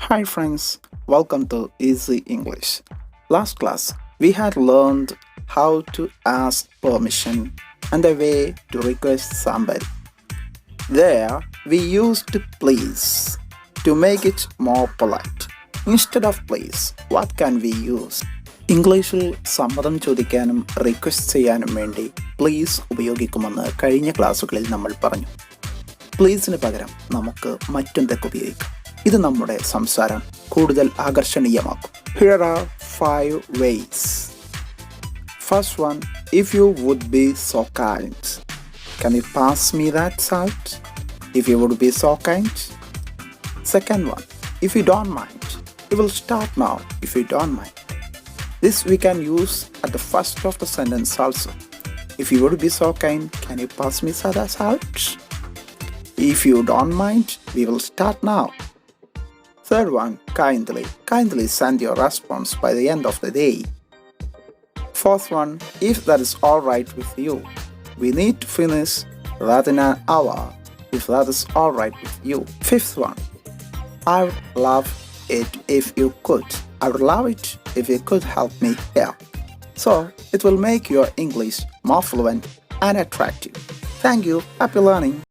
Hi friends, welcome to Easy English. Last class, we had learned how to ask permission and a way to request somebody. There, we used please to make it more polite. Instead of please, what can we use? ഇംഗ്ലീഷിൽ സമ്മതം ചോദിക്കാനും request ചെയ്യാനും വേണ്ടി please ഉപയോഗിക്കുമെന്ന് കഴിഞ്ഞ ക്ലാസ്സുകളിൽ നമ്മൾ പറഞ്ഞു. പ്ലീസിന് പകരം നമുക്ക് മറ്റെന്തൊക്കെ ഉപയോഗിക്കാം? ഇത് നമ്മുടെ സംസാരം കൂടുതൽ ആകർഷണീയമാക്കും. Here are 5 ways. First one, if you would be so kind. Can you pass me that salt? If you would be so kind. Second one, if you don't mind. We will start now, if you don't mind. This we can use at the first of the sentence also. If you would be so kind, can you pass me that salt? If you don't mind, we will start now. Third one, kindly. Kindly send your response by the end of the day. Fourth one, if that is alright with you. We need to finish that in an hour, if that is alright with you. Fifth one, I would love it if you could. I would love it if you could help me here. So, it will make your English more fluent and attractive. Thank you. Happy learning.